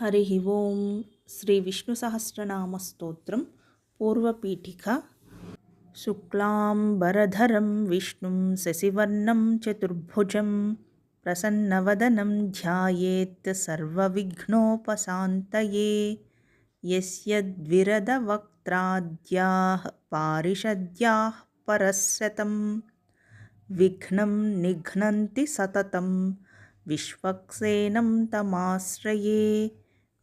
हरिः ओं श्री विष्णुसहस्रनामस्तोत्रं पूर्वपीठिका। शुक्लाम्बरधरं विष्णुं शशिवर्णं चतुर्भुजं प्रसन्नवदनं ध्यायेत् सर्वविघ्नोपशान्तये। यस्य द्विरदवक्त्राद्याः पारिषद्याः परस्यतं विघ्नं निघ्नन्ति सततं विश्वक्सेनं तमाश्रये।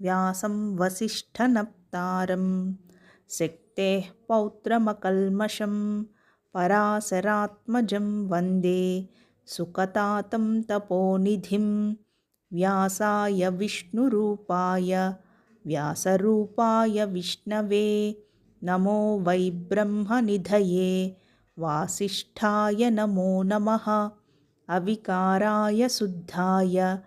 व्यासं वसिष्ठनप्तारं शक्तेः पौत्रमकल्मषं पराशरात्मजं वन्दे सुकतातं तपोनिधिं। व्यासाय विष्णुरूपाय व्यासरूपाय विष्णवे नमो वै ब्रह्मनिधये वासिष्ठाय नमो नमः। अविकाराय शुद्धाय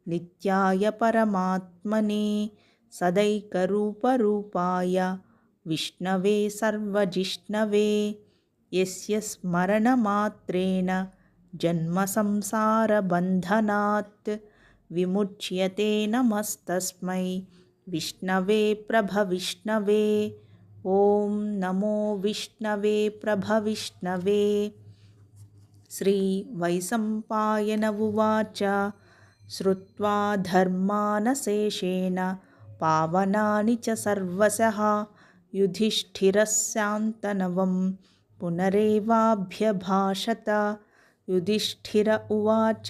नित्याय परमात्मने सदैकरूपरूपाय विष्णवे सर्वजिष्णवे। यस्य स्मरणमात्रेण जन्मसंसारबन्धनात् विमुच्यते नमस्तस्मै विष्णवे प्रभविष्णवे। ॐ नमो विष्णवे प्रभविष्णवे। श्रीवैशम्पायन उवाच श्रुत्वा धर्मानशेषेण पावनानि च सर्वशः युधिष्ठिरस्यान्तनवं पुनरेवाभ्यभाषत। युधिष्ठिर उवाच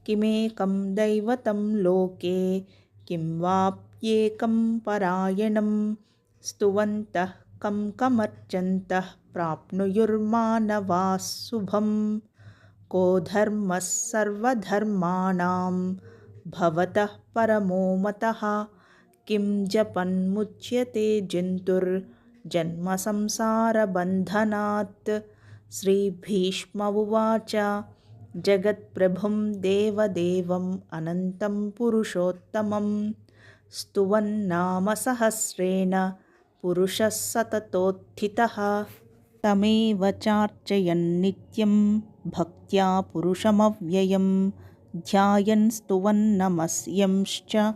किमेकं दैवतं लोके किं वाप्येकं परायणं स्तुवन्तः कं कमर्चन्तः प्राप्नुयुर्मानवाः शुभम्। को धर्मः सर्वधर्माणां भवतः परमो मतः किं जपन्मुच्यते जन्तुर्जन्मसंसारबन्धनात्। श्रीभीष्म उवाच जगत्प्रभुं देवदेवम् अनन्तं पुरुषोत्तमं स्तुवन्नाम सहस्रेण पुरुषः सततोत्थितः। तमेव चार्चयन्नित्यं भक्त्या पुरुषमव्ययं ध्यायन् स्तुवन्नमस्यंश्च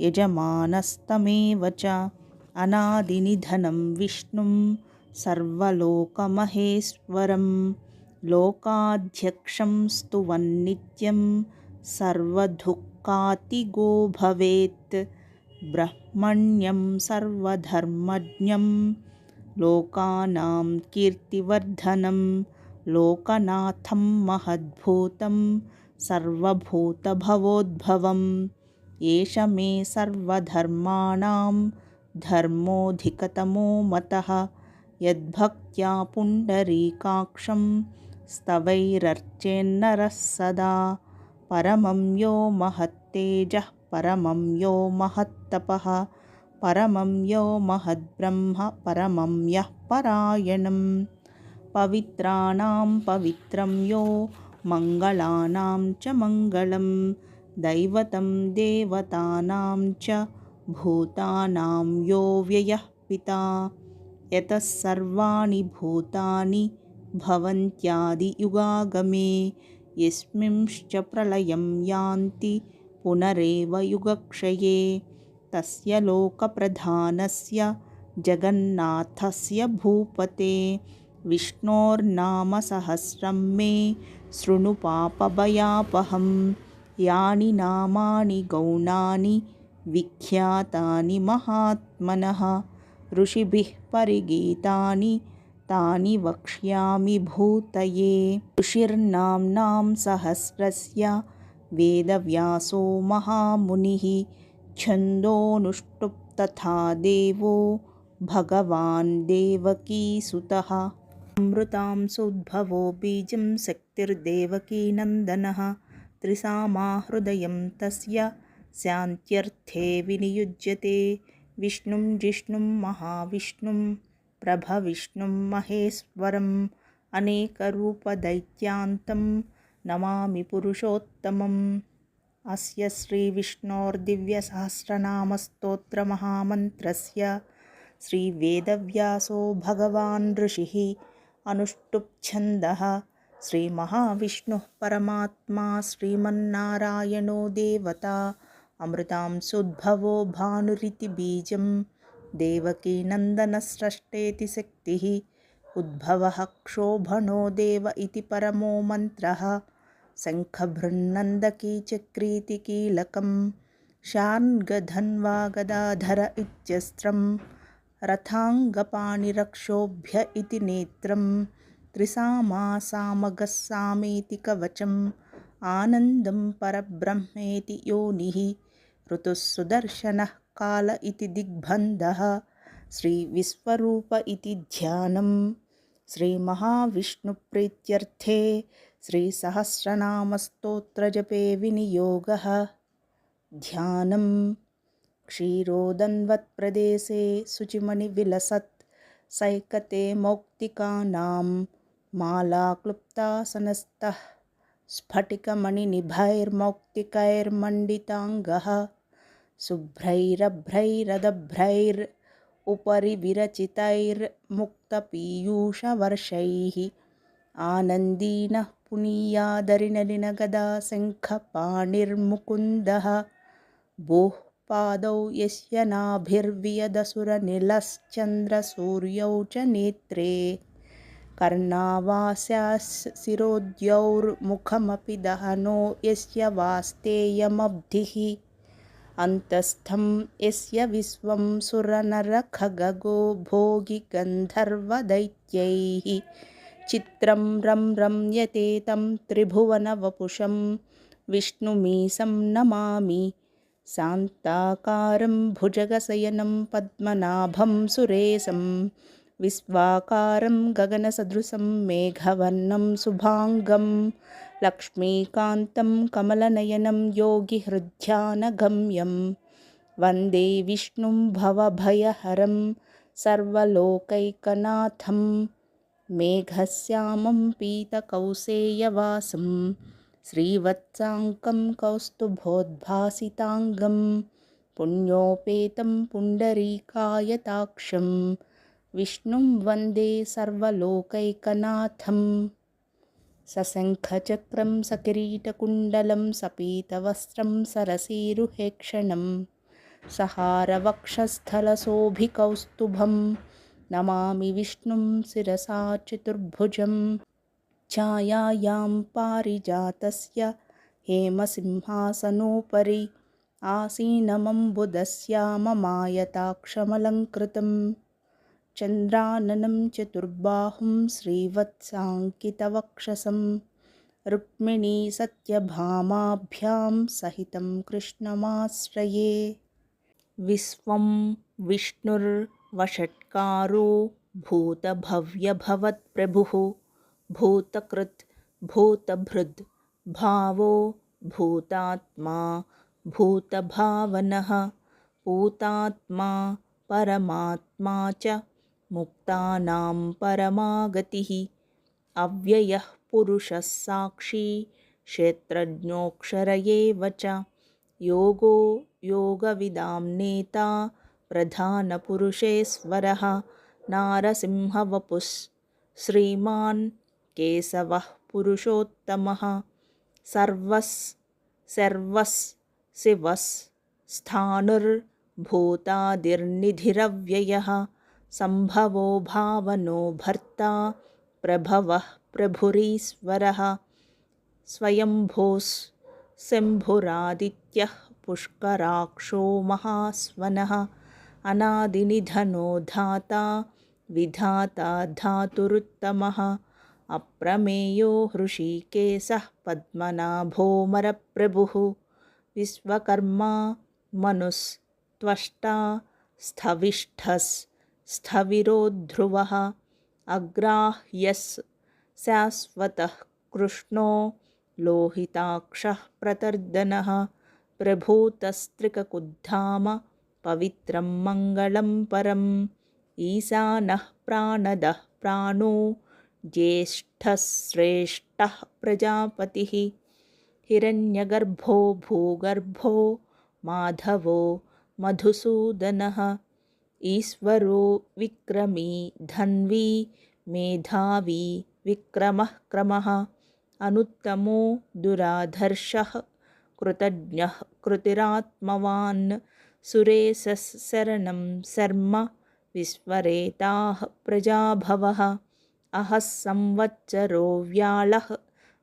यजमानस्तमेव च। अनादिनिधनं विष्णुं सर्वलोकमहेश्वरं लोकाध्यक्षं स्तुवन्नित्यं सर्वदुःखातिगो भवेत्। ब्रह्मण्यं सर्वधर्मज्ञं लोकानां कीर्तिवर्धनं लोकनाथं महद्भूतं सर्वभूतभवोद्भवम्। एष मे सर्वधर्माणां धर्मोऽधिकतमो मतः यद्भक्त्या पुण्डरीकाक्षं स्तवैरर्चेन्नरः सदा। परमं यो महत्तेजः परमं यो महत्तपः परमं यो महद्ब्रह्म परमं यः परायणं। पवित्राणां पवित्रं यो मङ्गलानां च मङ्गलं दैवतं देवतानां च भूतानां यो व्ययः पिता। यतः सर्वाणि भूतानि भवन्त्यादियुगागमे यस्मिंश्च प्रलयं यान्ति पुनरेव युगक्षये। तस्य लोकप्रधानस्य जगन्नाथस्य भूपते विष्णोर्नामसहस्रं मे शृणु पापभयापहम्। यानि नामानि गौणानि विख्यातानि महात्मनः ऋषिभिः परिगीतानि तानि वक्ष्यामि भूतये। ऋषिर्नाम्नां सहस्रस्य वेदव्यासो महामुनिः छन्दोनुष्टुप् तथा देवो भगवान् देवकीसुतः। अमृतांशोद्भवो बीजं शक्तिर्देवकीनन्दनः त्रिसामाहृदयं तस्य शान्त्यर्थे विनियुज्यते। विष्णुं जिष्णुं महाविष्णुं प्रभविष्णुं महेश्वरम् अनेकरूपदैत्यान्तं नमामि पुरुषोत्तमम्। अस्य श्रीविष्णोर्दिव्यसहस्रनामस्तोत्रमहामन्त्रस्य श्रीवेदव्यासो भगवान् ऋषिः अनुष्टुप् छन्दः। श्रीमहाविष्णुः परमात्मा श्रीमन्नारायणो देवता अमृतांसोद्भवो भानुरिति बीजं देवकीनन्दनस्रष्टेति शक्तिः उद्भवः क्षोभणो देव इति परमो मन्त्रः शङ्खभृन्नन्दकी चक्रीति कीलकं शार्ङ्गधन्वा गदाधर इत्यस्त्रं रथाङ्गपाणिरक्षोभ्य इति नेत्रं त्रिसामा सामगः सामेति कवचम् आनन्दं परब्रह्मेति योनिः ऋतुः सुदर्शनः काल इति दिग्बन्धः श्रीविश्वरूप इति ध्यानं श्रीमहाविष्णुप्रीत्यर्थे श्रीसहस्रनामस्तोत्रजपे विनियोगः ध्यानं क्षीरोदन्वत्प्रदेशे शुचिमणिविलसत् सैकते मौक्तिकानां मालाक्लुप्तासनस्तः स्फटिकमणिनिभैर्मौक्तिकैर्मण्डिताङ्गः शुभ्रैरभ्रैरदभ्रैर् उपरि विरचितैर्मुक्तपीयूषवर्षैः आनन्दीनः पुनीयादरिनलिनगदाशङ्खपाणिर्मुकुन्दः भूः पादौ यस्य नाभिर्वियदसुरनिलश्चन्द्रसूर्यौ च नेत्रे कर्णावास्याशिरोद्यौर्मुखमपि दहनो यस्य वास्तेयमब्धिः अन्तस्थं यस्य विश्वं सुरनरखगगो भोगि गन्धर्वदैत्यैः चित्रं रम्यते तं त्रिभुवनवपुषं विष्णुमीशं नमामि शान्ताकारं भुजगशयनं पद्मनाभं सुरेशं विश्वाकारं गगनसदृशं मेघवर्णं शुभाङ्गं लक्ष्मीकान्तं कमलनयनं योगिहृद्ध्यानगम्यं वन्दे विष्णुं भवभयहरं सर्वलोकैकनाथं मेघश्यामं पीतकौसेयवासं श्रीवत्साङ्कं कौस्तुभोद्भासिताङ्गं पुण्योपेतं पुण्डरीकायताक्षं विष्णुं वन्दे सर्वलोकैकनाथं सशङ्खचक्रं सकिरीटकुण्डलं सपीतवस्त्रं सरसीरुहेक्षणं सहारवक्षस्थलशोभिकौस्तुभं नमामि विष्णुं शिरसा चतुर्भुजं छायायां पारिजातस्य हेमसिंहासनोपरि आसीनमम्बुदस्याममायताक्षमलङ्कृतं चन्द्राननं चतुर्बाहुं श्रीवत्साङ्कितवक्षसं रुक्मिणीसत्यभामाभ्यां सहितं कृष्णमाश्रये विश्वं विष्णुर्वषट्कारो भूतभव्यभवत्प्रभुः भूतकृत् भूतभृद् भावो भूतात्मा भूतभावनः पूतात्मा परमात्मा च मुक्तानां परमागतिः अव्ययः पुरुषः साक्षी क्षेत्रज्ञोऽक्षर एव च योगो योगविदां नेता प्रधानपुरुषेश्वरः नारसिंहवपुः श्रीमान् केशवः पुरुषोत्तमः सर्वस् शिवस् स्थाणुर्भूतादिर्निधिरव्ययः सम्भवो भावनो भर्ता प्रभवः प्रभुरीश्वरः स्वयंभूः शम्भुरादित्यः पुष्कराक्षो महास्वनः अनादिनिधनो धाता विधाता धातुरुत्तमः अप्रमेयो हृषीकेशः पद्मनाभोऽमरप्रभुः विश्वकर्मा मनुस्त्वष्टा स्थविरो ध्रुवः अग्राह्यः शाश्वतः कृष्णो लोहिताक्षः प्रतर्दनः प्रभूतस्त्रिककुद्धाम पवित्रं मङ्गलं परम् ईशानः प्राणदः प्राणो ज्येष्ठः श्रेष्ठः प्रजापतिः हिरण्यगर्भो भूगर्भो माधवो मधुसूदनः ईश्वरो विक्रमी धन्वी मेधावी विक्रमः क्रमः अनुत्तमो दुराधर्षः कृतज्ञः कृतिरात्मवान् सुरेशः शरणं शर्म विश्वरेताः प्रजाभवः अहः संवत्सरो व्याळः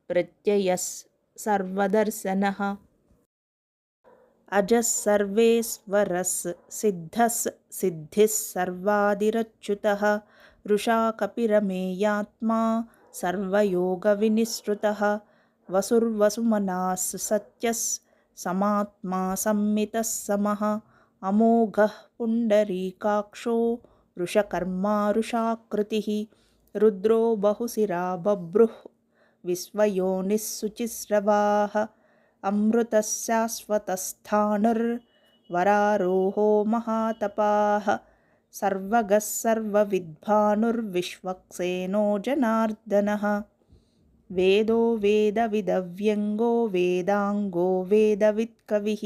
प्रत्ययः सर्वदर्शनः अजः सर्वेश्वरः सिद्धः सिद्धिः सर्वादिरच्युतः रुषा कपिरमेयात्मा सर्वयोगविनिश्रुतः वसुर्वसुमनः सत्यः समात्मा सम्मितः समः अमोघः पुण्डरीकाक्षो वृषकर्मा वृषाकृतिः रुद्रो बहुशिरा बभ्रुः विश्वयोनिः शुचिस्रवाः अमृतः शाश्वतस्थाणुर्वरारोहो महातपाः सर्वगः सर्वविद्भानुर्विश्वक्सेनो जनार्दनः वेदो वेदविदव्यङ्गो वेदाङ्गो वेदवित्कविः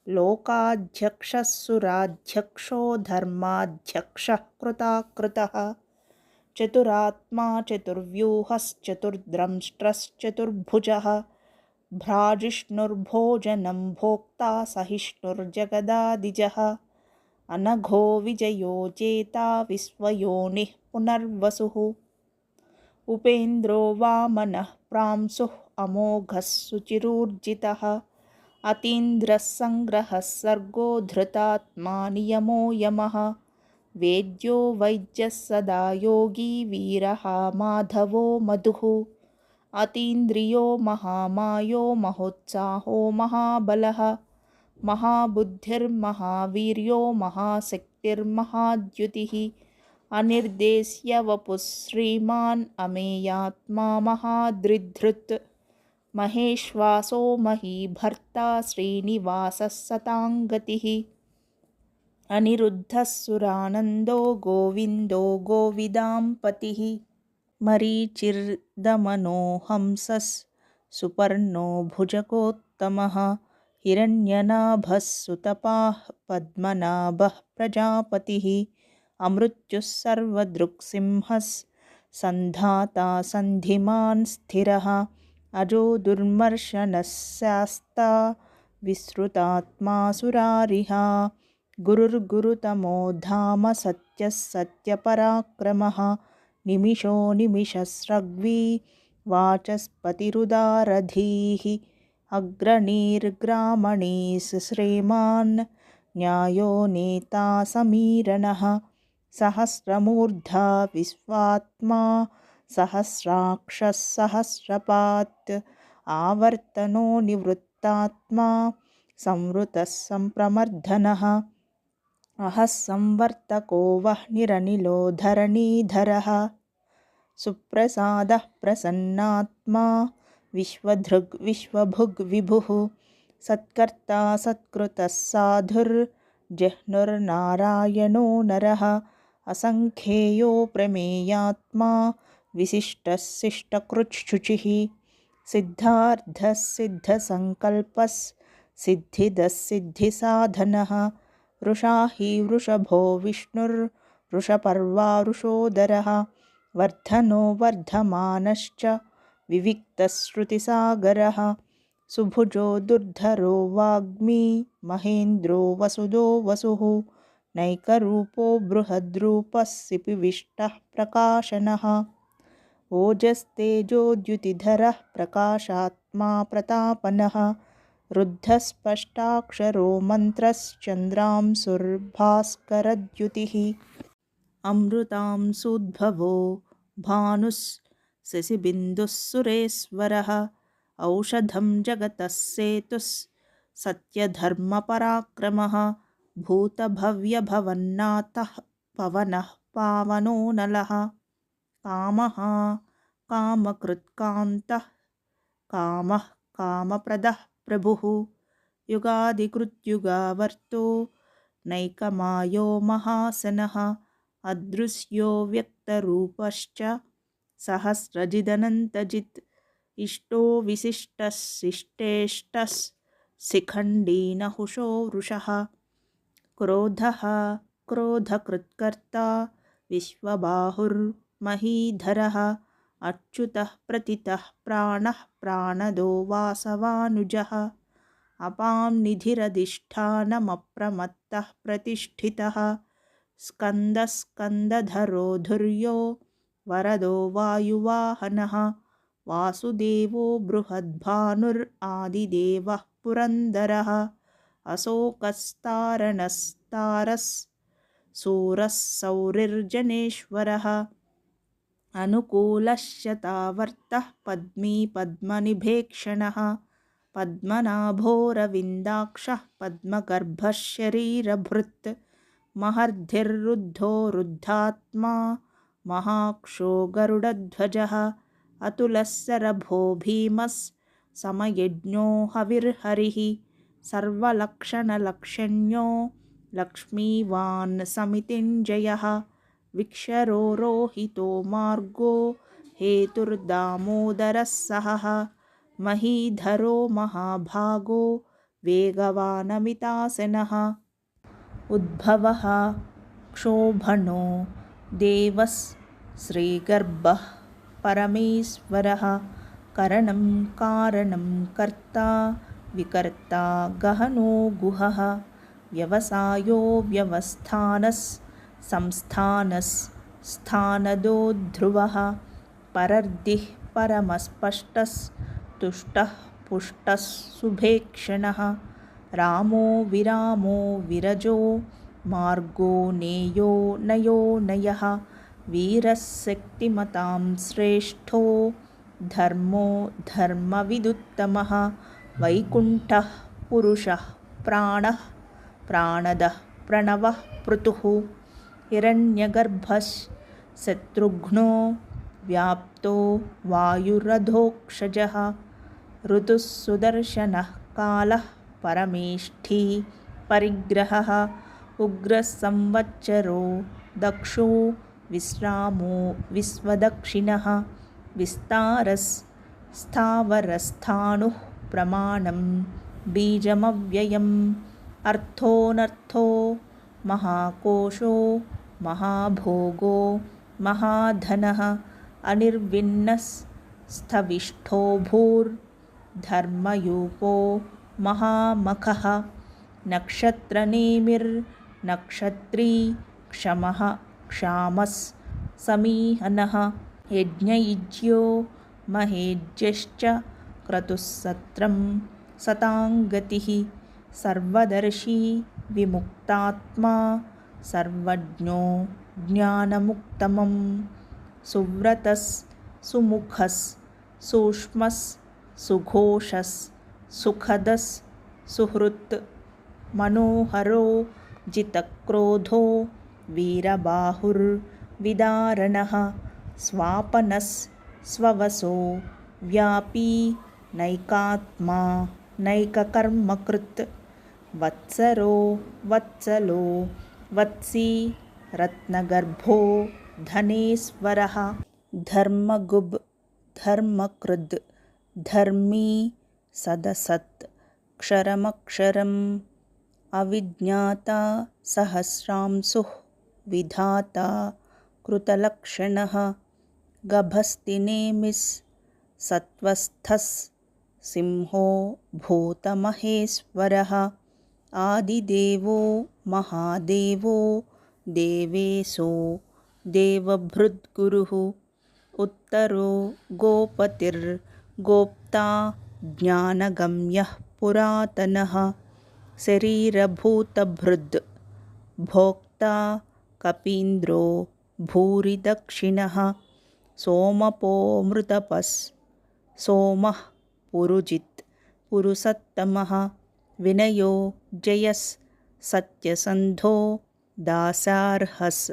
लोकाध्यक्षः सुराध्यक्षो धर्माध्यक्षः कृताकृतः चतुरात्मा चतुर्व्यूहश्चतुर्द्रंष्ट्रश्चतुर्भुजः भ्राजिष्णुर्भोजनं भोक्ता सहिष्णुर्जगदादिजः अनघो विजयो जेता विश्वयोनिः पुनर्वसुः उपेन्द्रो वामनः प्रांशुः अमोघः सुचिरूर्जितः अतीन्द्रः सङ्ग्रहः सर्गो धृतात्मा नियमो यमः वेद्यो वैद्यः सदा योगी वीरः माधवो मधुः अतीन्द्रियो महामायो महोत्साहो महाबलः महाबुद्धिर्महावीर्यो महाशक्तिर्महाद्युतिः अनिर्देश्य वपुः श्रीमान् अमेयात्मा महादृधृत् महेश्वासो महीभर्ता श्रीनिवासः सताङ्गतिः अनिरुद्धः सुरानन्दो गोविन्दो गोविदाम्पतिः मरीचिर्दमनो हंसः सुपर्णो भुजगोत्तमः हिरण्यनाभः सुतपाः पद्मनाभः प्रजापतिः अमृत्युः सर्वदृक्सिंहः सन्धाता सन्धिमान् स्थिरः अजो दुर्मर्शनः शास्ता विसृतात्मा सुरारिः गुरुर्गुरुतमो धाम सत्यः सत्यपराक्रमः निमिषो निमिषस्रग्वी वाचस्पतिरुदारधीः अग्रणीर्ग्रामणीः श्रीमान् न्यायो नेता समीरणः सहस्रमूर्धा विश्वात्मा सहस्राक्षः सहस्रपात् आवर्तनो निवृत्तात्मा संवृतः सम्प्रमर्दनः अहः संवर्तको वह्निरनिलो धरणीधरः सुप्रसादः प्रसन्नात्मा विश्वधृग् विश्वभुग् विभुः सत्कर्ता सत्कृतः साधुर्जह्नुर्नारायणो नरः असङ्ख्येयो प्रमेयात्मा विशिष्टः शिष्टकृच्छुचिः सिद्धार्थः सिद्धसङ्कल्पः सिद्धिदः सिद्धिसाधनः वृषा हि वृषभो विष्णुर्वृषपर्वा वृषोदरः वर्धनो वर्धमानश्च विविक्तश्रुतिसागरः सुभुजो दुर्धरो वाग्मी महेन्द्रो वसुदो वसुः नैकरूपो बृहद्रूपः सिपिविष्टः प्रकाशनः ओजस्तेजोद्युतिधरः प्रकाशात्मा प्रतापनः रुद्धस्पष्टाक्षरो मन्त्रश्चन्द्रांशुर्भास्करद्युतिः अमृतांशूद्भवो भानुः शशिबिन्दुः सुरेश्वरः औषधं जगतः सेतुः सत्यधर्मपराक्रमः भूतभव्यभवन्नाथः पवनः पावनो नलः कामः कामकृत्कान्तः कामः कामप्रदः प्रभुः युगादिकृत्युगावर्तो नैकमायो महासनः अदृश्यो व्यक्तरूपश्च सहस्रजिदनन्तजित् इष्टो विशिष्टः शिष्टेष्टः शिखण्डी नहुषो वृषः क्रोधः क्रोधकृत्कर्ता विश्वबाहुर्महीधरः अच्युतः प्रतितः प्राणः प्राणदो वासवानुजः अपां निधिरधिष्ठानमप्रमत्तः प्रतिष्ठितः स्कन्दस्कन्दधरो धुर्यो वरदो वायुवाहनः वासुदेवो बृहद्भानुरादिदेवः पुरन्दरः अशोकस्तारणस्तारः सूरः सौरिर्जनेश्वरः अनुकूलश्चतावर्तः पद्मी पद्मनिभेक्षणः पद्मनाभोरविन्दाक्षः पद्मगर्भः शरीरभृत् महर्धिरुद्धो रुद्धात्मा महाक्षो गरुडध्वजः अतुलः शरभो भीमः समयज्ञो हविर्हरिः सर्वलक्षणलक्षण्यो लक्ष्मीवान् समितिञ्जयः विक्षरो रोहितो मार्गो हेतुर्दामोदरः सहः महीधरो महाभागो वेगवानमितासनः उद्भवः क्षोभणो देवः श्रीगर्भः परमेश्वरः करणं कारणं कर्ता विकर्ता गहनो गुहः व्यवसायो व्यवस्थानः संस्थानः स्थानदो ध्रुवः परर्दिः परमस्पष्टः तुष्टः पुष्टः शुभेक्षणः रामो विरामो विरजो मार्गो नेयो नयो नयः वीरः शक्तिमतां श्रेष्ठो धर्मो धर्मविदुत्तमः वैकुण्ठः पुरुषः प्राणः प्राणदः प्रणवः पृथुः हिरण्यगर्भः शत्रुघ्नो व्याप्तो वायुरधोक्षजः ऋतुः सुदर्शनः कालः परमेष्ठी परिग्रहः उग्रसंवत्सरो दक्षो विश्रामो विश्वदक्षिणः विस्तारस्थावरस्थाणुः प्रमाणं बीजमव्ययम् अर्थोऽनर्थो महाकोशो महाभोगो महाधनः अनिर्विण्णस्थविष्ठो भूर्धर्मयूपो महामखः नक्षत्रनेमिर्नक्षत्री क्षमः क्षामः समीहनः यज्ञयुज्यो महेज्यश्च क्रतुः सत्रं सताङ्गतिः सर्वदर्शी विमुक्तात्मा सर्वज्ञो ज्ञानमुत्तमं सुव्रतः सुमुखः सूक्ष्मः सुघोषः सुखदः सुहृत् मनोहरो जितक्रोधो वीरबाहुर्विदारणः स्वापनः स्ववसो व्यापी नैकात्मा नैककर्मकृत् वत्सरो वत्सलो वत्सी रत्नगर्भो धनेश्वरः धर्मगुब् धर्मकृद् धर्मी सदसत् क्षरमक्षरम् अविज्ञाता सहस्रांशुः विधाता कृतलक्षणः गभस्तिनेमिः सत्त्वस्थः सिंहो भूतमहेश्वरः आदिदेवो महादेवो देवेशो देवभृद्गुरुः उत्तरो गोपतिर्गोप्ता ज्ञानगम्यः पुरातनः शरीरभूतभृद् भोक्ता कपीन्द्रो भूरिदक्षिणः सोमपोमृतपस् सोमः पुरुजित् पुरुषोत्तमः विनयो जयस् सत्यसन्धो दासार्हस्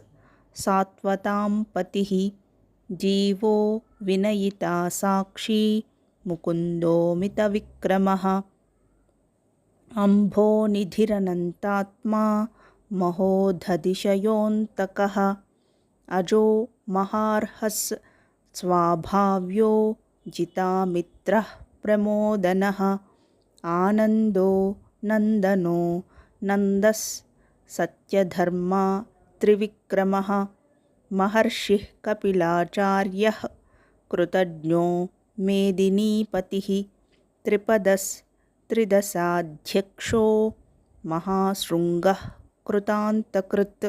सात्वतां पतिः जीवो विनयिता साक्षी मुकुन्दोमितविक्रमः अम्भोनिधिरनन्तात्मा महोदधिशयोऽन्तकः अजो महार्हस् स्वाभाव्यो जितामित्रः प्रमोदनः आनन्दो नन्दनो नन्दस् सत्यधर्मा त्रिविक्रमः महर्षिः कपिलाचार्यः कृतज्ञो मेदिनीपतिः त्रिपदस् त्रिदशाध्यक्षो महाशृङ्गः कृतान्तकृत्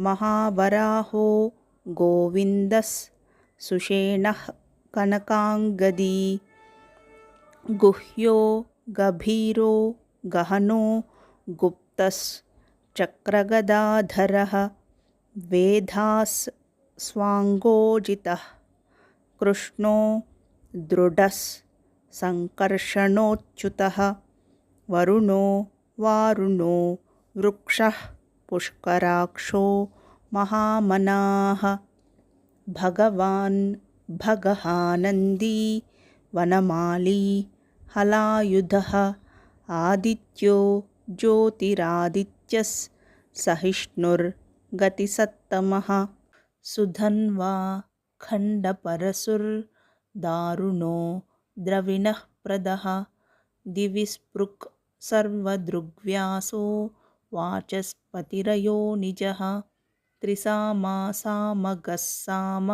महावराहो गोविन्दः सुषेणः कनकाङ्गदी गुह्यो गभीरो गहनो गुप्तश्चक्रगदाधरः वेधास् स्वाङ्गोजितः कृष्णो दृढस् सङ्कर्षणोच्युतः वरुणो वारुणो वृक्षः पुष्कराक्षो महामनाः भगवान् भगहानन्दी वनमाली हलायुधः आदित्यो ज्योतिरादित्यः सहिष्णुर्गतिसत्तमः सुधन्वा खण्डपरशुर्दारुणो द्रविणः प्रदः दिविस्पृक् सर्वदृग्व्यासो वाचस्पतिरयो निजः त्रिसामासामगः साम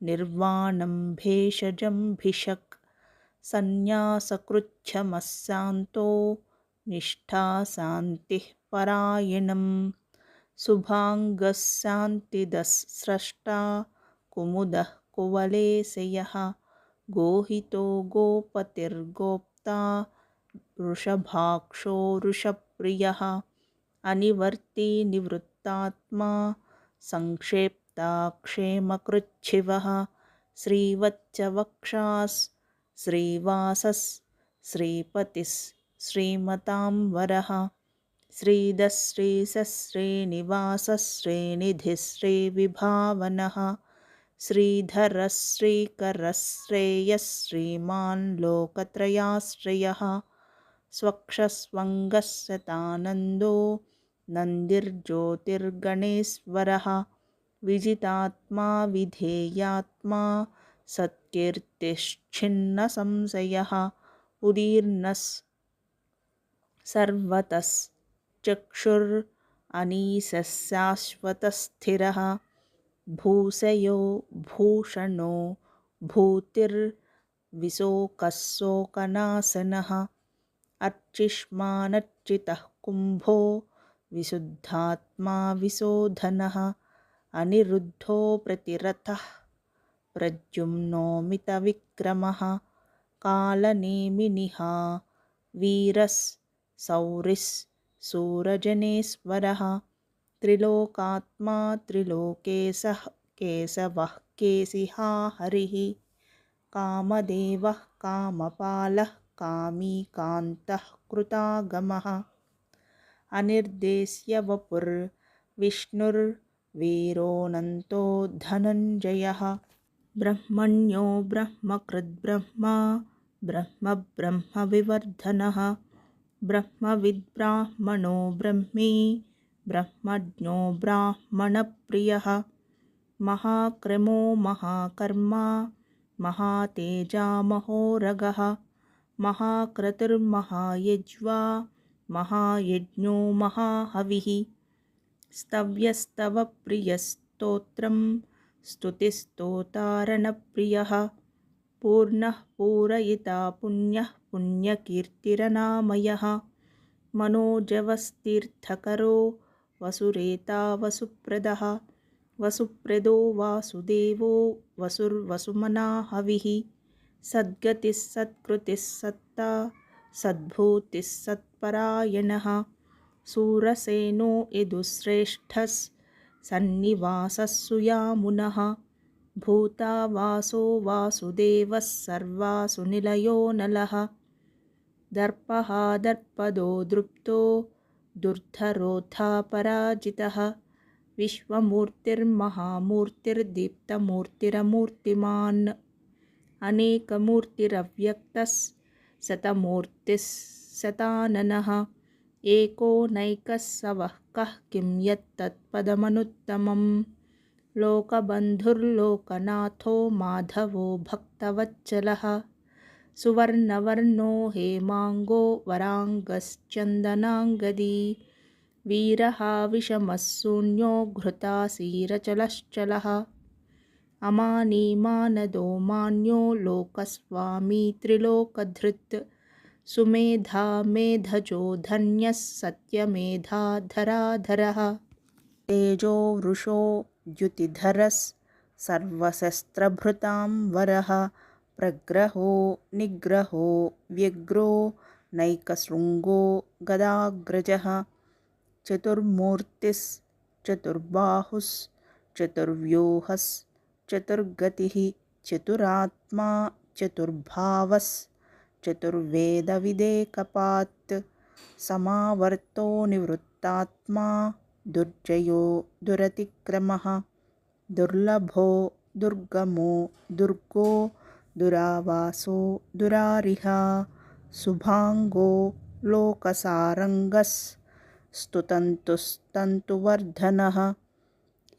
निर्वाणं भेषजम्भिषक् सन्न्यासकृच्छमस्सान्तो निष्ठाशान्तिः परायणम् शुभाङ्गः शान्तिदः स्रष्टा कुमुदः कुवलेशयः गोहितो गोपतिर्गोप्ता वृषभाक्षो वृषप्रियः अनिवर्ती निवृत्तात्मा संक्षेप्ता क्षेमकृच्छिवः श्रीवत्सवक्षास् श्रीवासस् श्रीपतिः श्रीमताम्बरः श्रीधः श्रीसश्रीनिवासः श्रीनिधिः श्रीविभावनः श्रीधरः श्रीकरः श्रेयः श्रीमान् लोकत्रयाश्रयः स्वक्षस्वङ्गः शतानन्दो नन्दिर्ज्योतिर्गणेश्वरः विजितात्मा विधेयात्मा सत्कीर्तिश्छिन्नसंशयः उदीर्णः सर्वतः चक्षुरनीशः शाश्वतस्थिरः भूषयो भूषणो भूतिर्विशोकः शोकनाशनः अर्चिष्मानर्चितः कुम्भो विशुद्धात्मा विशोधनः अनिरुद्धो प्रतिरथः प्रद्युम्नोमितविक्रमः कालनेमिनिः वीरः शौरिः शूरजनेश्वरः त्रिलोकात्मा त्रिलोकेशः केशवः केशिहा हरिः कामदेवः कामपालः कामी कान्तः कृतागमः अनिर्देश्य वपुर्विष्णुर्वीरोऽनन्तो धनञ्जयः ब्रह्मण्यो ब्रह्मकृद्ब्रह्मा ब्रह्मविवर्धनः ब्रह्मविद्ब्राह्मणो ब्रह्मी ब्रह्मज्ञो ब्राह्मणप्रियः महाक्रमो महाकर्मा महातेजामहोरगः महाक्रतुर्महायज्वा महायज्ञो महाहविः स्तव्यस्तवप्रियस्तोत्रं स्तुतिस्तोतारणप्रियः पूर्णः पूरयिता पुण्यः पुण्यकीर्तिरनामयः मनोजवस्तीर्थकरो वसुरेता वसुप्रदः वसुप्रदो वासुदेवो वसुर्वसुमना हविः सद्गतिः सत्कृतिः सत्ता सद्भूतिः सत्परायणः शूरसेनो यदुश्रेष्ठः सन्निवासः सुयामुनः भूतावासो वासुदेवः सर्वासु निलयो नलः दर्पः दर्पदो दृप्तो दुर्धरोऽथा पराजितः विश्वमूर्तिर्महामूर्तिर्दीप्तमूर्तिरमूर्तिमान् अनेकमूर्तिरव्यक्तः शतमूर्तिः शताननः एको नैकः सवः कः किं यत्तत्पदमनुत्तमं लोकबन्धुर्लोकनाथो माधवो भक्तवत्सलः सुवर्णवर्णो हेमाङ्गो वराङ्गश्चन्दनाङ्गदी वीरः विषमः शून्यो घृतासीरचलश्चलः अमानी मानदो मान्यो लोकस्वामी त्रिलोकधृत् सुमेधा मेधजो धन्यः सत्यमेधाधराधरः तेजो वृषो द्युतिधरः सर्वशस्त्रभृतां वरः प्रग्रहो निग्रहो व्यग्रो नैकशृङ्गो गदाग्रजः चतुर्मूर्तिश्चतुर्बाहुश्चतुर्व्यूहश्चतुर्गतिः चतुरात्मा चतुर्वेदविदेकपात् समावर्तो निवृत्तात्मा दुर्जयो दुरतिक्रमः दुर्लभो दुर्गमो दुर्गो दुरावासो दुरारिः शुभाङ्गो लोकसारङ्गः स्तुतन्तुस्तन्तुवर्धनः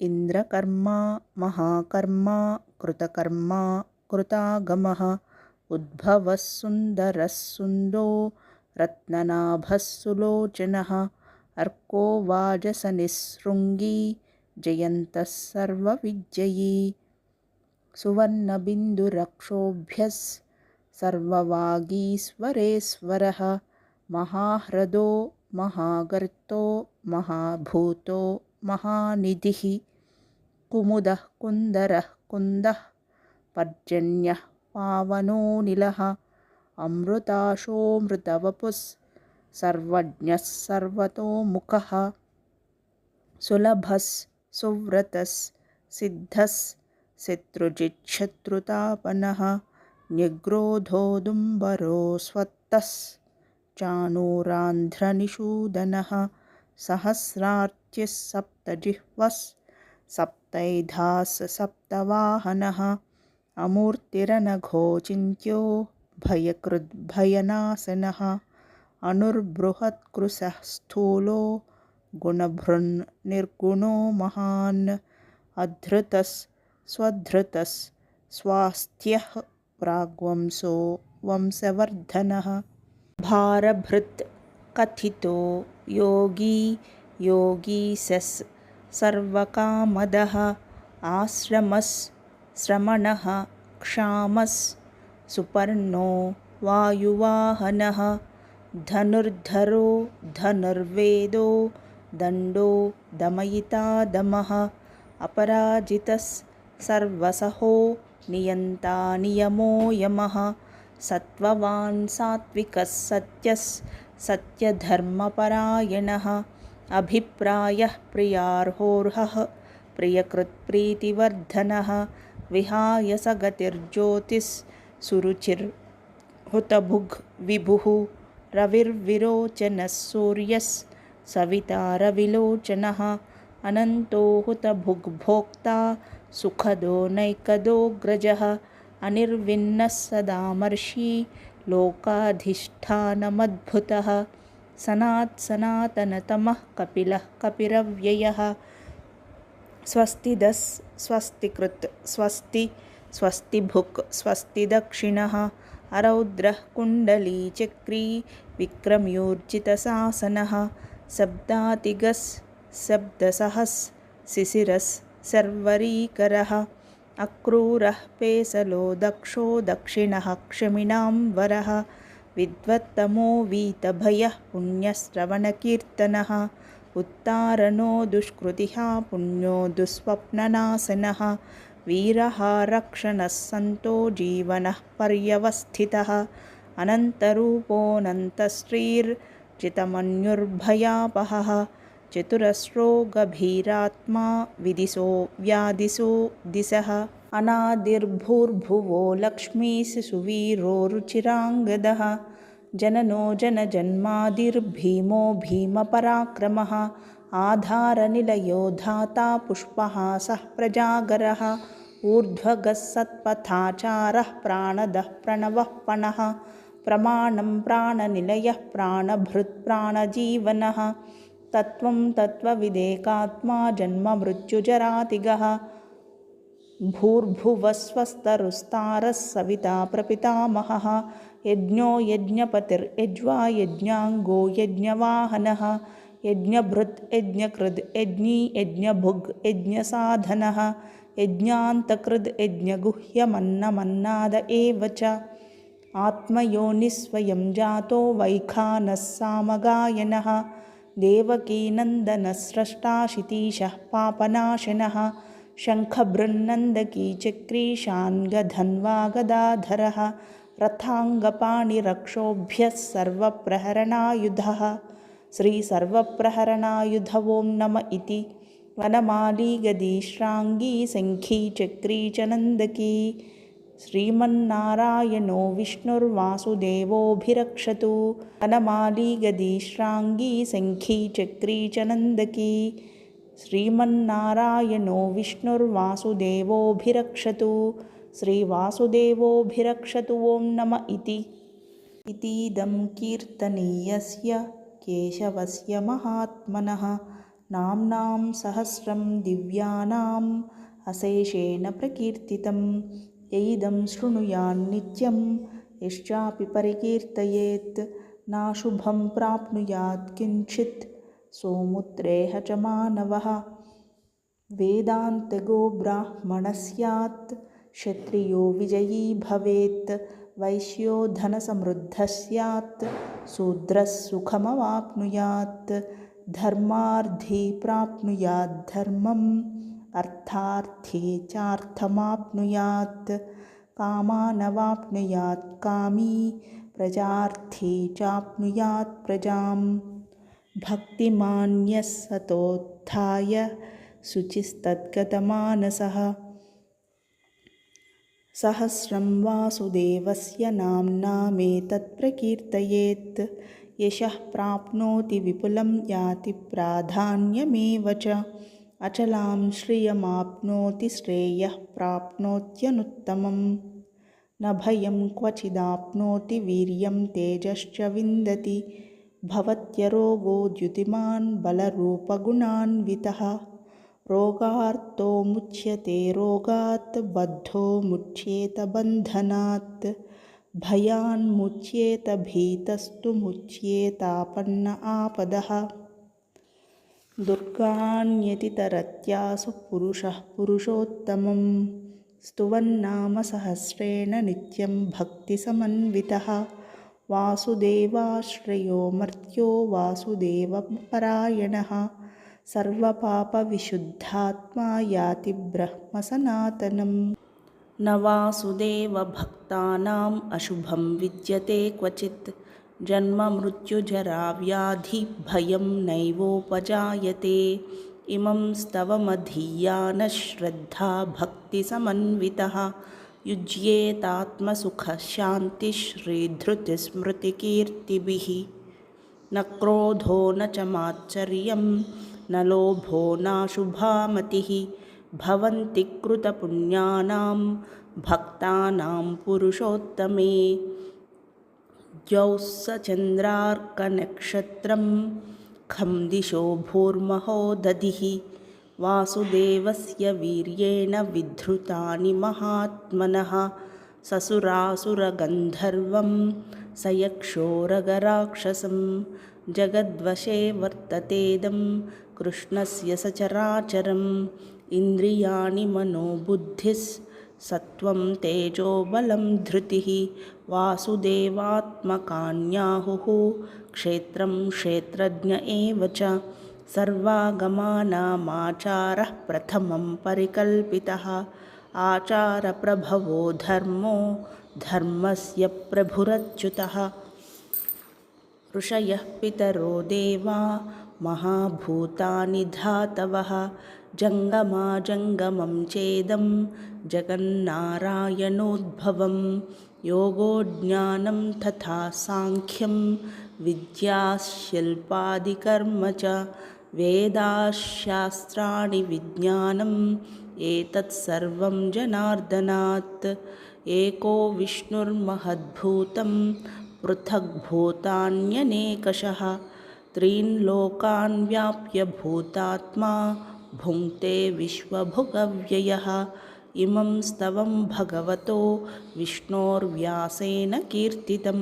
इन्द्रकर्मा महाकर्मा कृतकर्मा कृतागमः उद्भवः सुन्दरः सुन्दो रत्ननाभः सुलोचनः अर्को वाजसनिःशृङ्गी जयन्तः सर्वविजयी सुवर्णबिन्दुरक्षोभ्यः सर्ववागीश्वरेश्वरः महाह्रदो महागर्तो महाभूतो महानिधिः कुमुदः कुन्दरः कुन्दः पर्जन्यः पावनोऽनिलः अमृताशोऽमृतवपुः सर्वज्ञः सर्वतोमुखः सुलभः सुव्रतः सिद्धः शत्रुजिच्छत्रुतापनः न्यग्रोधोदुम्बरो स्वत्तः चाणूरान्ध्रनिषूदनः सहस्रार्चिः सप्तजिह्वः सप्तैधाः सप्तवाहनः अमूर्तिरनघोचिन्त्यो भयकृद्भयनाशनः अणुर्बृहत्कृशः स्थूलो गुणभृन्निर्गुणो महान् अधृतः स्वधृतः स्वास्थ्यः प्राग्वंशो वंशवर्धनः भारभृत् कथितो योगी योगीशः सर्वकामदः आश्रमः श्रमणः क्षामः सुपर्णो वायुवाहनः धनुर्धरो धनुर्वेदो दण्डो दमयिता दमः अपराजितः सर्वसहो नियन्ता नियमो यमः सत्त्ववान् सात्विकः सत्यः सत्यधर्मपरायणः अभिप्रायः प्रियार्होर्हः प्रियकृत्प्रीतिवर्धनः विहाय स गतिर्ज्योतिः सुरुचिर्हुतभुग् विभुः रविर्विरोचनः सूर्यः सविता रविलोचनः अनन्तो हुतभुग्भोक्ता सुखदो नैकदोऽग्रजः अनिर्विन्नः सदामर्षि लोकाधिष्ठानमद्भुतः सनातनतमः कपिलः कपिरव्ययः स्वस्तिदस् स्वस्तिकृत् स्वस्ति स्वस्तिभुक् स्वस्ति दक्षिणः अरौद्रः कुण्डलीचक्री विक्रम्यूर्जितशासनः शब्दातिगस् शब्दसहस् शिशिरस् सर्वरीकरः अक्रूरः पेसलो दक्षो दक्षिणः क्षमिणां वरः विद्वत्तमो वीतभयः पुण्यश्रवणकीर्तनः उत्तारणो दुष्कृतिः पुण्यो दुःस्वप्ननाशनः वीरः रक्षणः सन्तो जीवनः पर्यवस्थितः अनन्तरूपोऽनन्तश्रीर्जितमन्युर्भयापहः चतुरस्रो गभीरात्मा विदिशो व्यादिशो दिशः अनादिर्भूर्भुवो लक्ष्मीः सुवीरो रुचिराङ्गदः जननो जनजन्मादिर्भीमो भीमपराक्रमः आधारनिलयो धाता पुष्पहासः प्रजागरः ऊर्ध्वगः सत्पथाचारः प्राणदः प्रणवः पणः प्रमाणं प्राणनिलयः प्राणभृत् प्राणजीवनः तत्त्वं तत्त्वविदेकात्मा जन्ममृत्युजरातिगः भूर्भुवस्वस्तरुस्तारः सविता प्रपितामहः यज्ञो यज्ञपतिर्यज्वा यज्ञाङ्गो यज्ञवाहनः यज्ञभृत् यज्ञकृद् यज्ञी यज्ञभुग् यज्ञसाधनः यज्ञान्तकृद् यज्ञगुह्यमन्नमन्नाद एव च आत्मयोनिस्वयं जातो वैखानः सामगायनः देवकीनन्दनस्रष्टाशितीशः पापनाशनः शङ्खभृन्नन्दकी चक्रीशान्गधन्वा गदाधरः रथाङ्गपाणिरक्षोभ्यः सर्वप्रहरणायुधः श्रीसर्वप्रहरणायुध ॐ नम इति वनमाली गदीश्राङ्गी शङ्खी चक्री च नन्दकी श्रीमन्नारायणो विष्णुर्वासुदेवोऽभिरक्षतु वनमाली गदीश्राङ्गी शङ्खी चक्री च नन्दकी श्रीमन्नारायणो विष्णुर्वासुदेवोऽभिरक्षतु श्रीवासुदेवोऽभिरक्षतु ॐ नम इति इतीदं कीर्तनीयस्य केशवस्य महात्मनः नाम्नां सहस्रं दिव्यानाम् अशेषेण प्रकीर्तितं यैदं शृणुयान्नित्यं यश्चापि परिकीर्तयेत् नाशुभं प्राप्नुयात् किञ्चित् सोमुत्रेह च मानवः वेदान्तगो ब्राह्मणः स्यात् क्षत्रियो विजयी भवेत् वैश्यो धनसमृद्धः स्यात् शूद्रः सुखमवाप्नुयात् धर्मार्थी प्राप्नुयात् धर्मम् अर्थार्थी चार्थमाप्नुयात् कामानवाप्नुयात् कामी प्रजार्थी चाप्नुयात् प्रजाम् भक्तिमान्यः सतोत्थाय शुचिस्तद्गतमानसः सहस्रं वासुदेवस्य नाम्नामेतत् प्रकीर्तयेत् यशः प्राप्नोति विपुलं याति प्राधान्यमेव च अचलां श्रियमाप्नोति श्रेयः प्राप्नोत्यनुत्तमम् न भयं क्वचिदाप्नोति वीर्यं तेजश्च विन्दति भवत्यरोगो द्युतिमान् बलरूपगुणान्वितः रोगार्तो मुच्यते रोगात् बद्धो मुच्येत बन्धनात् भयान्मुच्येत भीतस्तु मुच्येतापन्न आपदः दुर्गाण्यतितरत्यासु पुरुषः पुरुषोत्तमं स्तुवन्नाम सहस्रेण नित्यं भक्तिसमन्वितः वासुदेवाश्रयो मर्त्यो वासुदेवपरायणः सर्वपापविशुद्धात्मा याति ब्रह्मसनातनम् न वासुदेवभक्तानाम् अशुभं विद्यते क्वचित् जन्ममृत्युजराव्याधिभयं नैवोपजायते इमं स्तवमधीयानः श्रद्धा भक्तिसमन्वितः युज्येतात्मसुखशान्तिश्रीधृतिस्मृतिकीर्तिभिः न क्रोधो न च मात्सर्यं न लोभो नाशुभा मतिः भवन्ति कृतपुण्यानां भक्तानां पुरुषोत्तमे द्यौः स चन्द्रार्कनक्षत्रं खं दिशो भूर्महो दधिः वासुदेवस्य वीर्येण विधृतानि महात्मनः ससुरासुरगन्धर्वं स यक्षोरगराक्षसं जगद्वशे वर्ततेदं कृष्णस्य सचराचरम् इन्द्रियाणि मनोबुद्धिस्सत्त्वं तेजो बलं धृतिः वासुदेवात्मकान्याहुः क्षेत्रं क्षेत्रज्ञ एव च सर्वागमानामाचारः प्रथमं परिकल्पितः आचारप्रभवो धर्मो धर्मस्य प्रभुरच्युतः ऋषयः पितरो देवा महाभूतानि धातवः जङ्गमाजङ्गमं चेदं जगन्नारायणोद्भवं योगो ज्ञानं तथा साङ्ख्यं विद्याशिल्पादिकर्म च वेदाशास्त्राणि विज्ञानम् एतत् सर्वं जनार्दनात् एको विष्णुर्महद्भूतं पृथग्भूतान्यनेकशः त्रीन् लोकान् व्याप्य भूतात्मा भुङ्क्ते विश्वभुगव्ययः इमं स्तवं भगवतो विष्णोर्व्यासेन कीर्तितं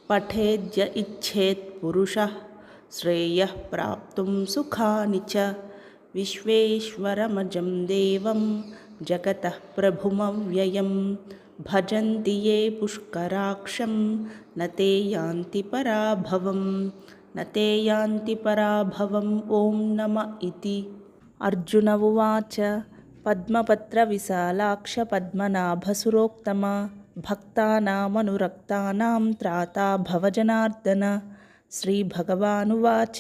पठेद्य इच्छेत् पुरुषः श्रेयः प्राप्तुं सुखानि च विश्वेश्वरमजं देवं जगतः प्रभुमव्ययं भजन्ति ये पुष्कराक्षं न ते यान्ति पराभवम् न ते यान्ति पराभवम् ॐ नम इति। अर्जुन उवाच पद्मपत्रविशालाक्ष पद्मनाभसुरोत्तम भक्तानामनुरक्तानां त्राता भवजनार्दन। श्रीभगवानुवाच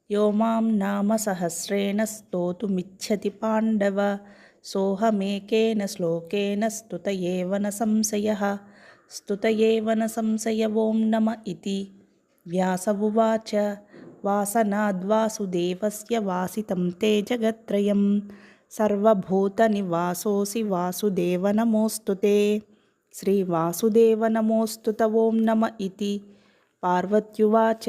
यो मां नामसहस्रेण स्तोतुमिच्छति पाण्डव सोऽहमेकेन श्लोकेन स्तुत एव न संशयः स्तुत एव न संशय ॐ नम इति। व्यास उवाच वासनाद्वासुदेवस्य वासितं ते जगत्त्रयं सर्वभूतनिवासोऽसि वासुदेव नमोऽस्तु ते। श्रीवासुदेव नमोऽस्तु ॐ नम इति। पार्वत्युवाच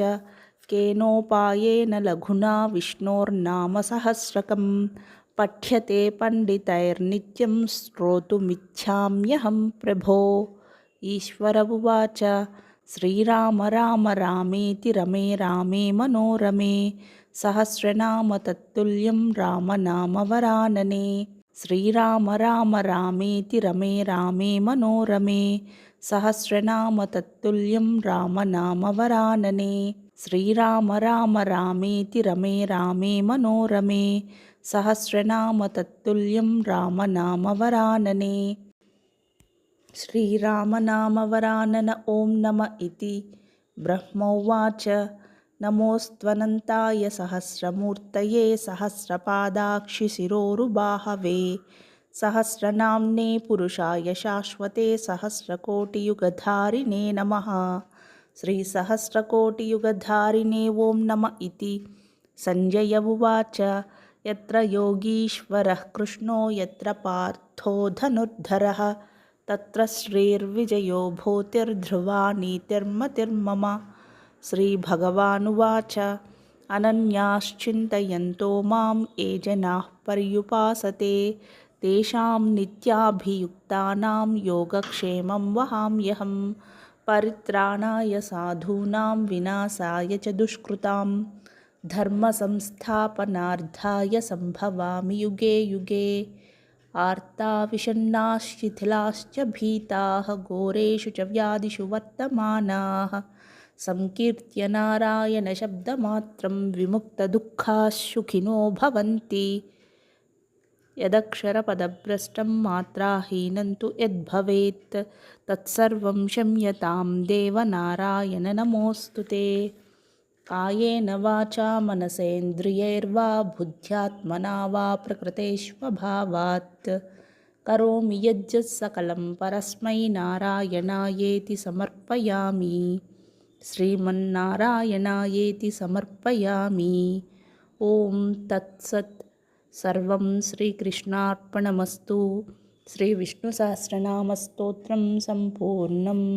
केनोपायेन लघुना विष्णोर्नामसहस्रकं पठ्यते पण्डितैर्नित्यं श्रोतुमिच्छाम्यहं प्रभो। ईश्वर उवाच श्रीराम राम रामेति रमे रामे मनोरमे सहस्रनाम तत्तुल्यं रामनामवरानने। श्रीराम राम रामेति रमे रामे मनोरमे सहस्रनाम तत्तुल्यं रामनामवरानने। श्रीराम राम रामेति रमे रामे मनोरमे सहस्रनाम तत्तुल्यं रामनामवरानने। श्रीरामनामवरानन ॐ नम इति। ब्रह्मोवाच नमोऽस्त्वनन्ताय सहस्रमूर्तये सहस्रपादाक्षिशिरोरुबाहवे सहस्रनाम्ने पुरुषाय शाश्वते सहस्रकोटियुगधारिणे नमः। श्रीसहस्रकोटियुगधारिणे ॐ नम इति। सञ्जय उवाच यत्र योगीश्वरः कृष्णो यत्र पार्थो धनुर्धरः तत्र श्रीर्विजयो भूतिर्ध्रुवा नीतिर्मतिर्मम। श्रीभगवानुवाच अनन्याश्चिन्तयन्तो मां ये जनाः पर्युपासते तेषां नित्याभियुक्तानां योगक्षेमं वहाम्यहं परित्राणाय साधूनां विनाशाय च दुष्कृतां धर्मसंस्थापनार्थाय सम्भवामि युगे युगे। आर्ता विषण्णाः शिथिलाश्च भीताः घोरेषु च व्याधिषु वर्तमानाः संकीर्त्य नारायणशब्दमात्रं विमुक्तदुःखाः सुखिनो भवन्ति। यदक्षरपदभ्रष्टं मात्राहीनं तु यद्भवेत् तत्सर्वं क्षम्यतां देव नारायण नमोऽस्तु ते। कायेन वाचा मनसेन्द्रियैर्वा बुद्ध्यात्मना वा प्रकृतेष्वभावात् करोमि यज्जत् सकलं परस्मै नारायणायेति समर्पयामि श्रीमन्नारायणायेति समर्पयामि। ॐ तत्सत्। सर्वं श्रीकृष्णार्पणमस्तु। श्रीविष्णुसहस्रनामस्तोत्रं सम्पूर्णम्।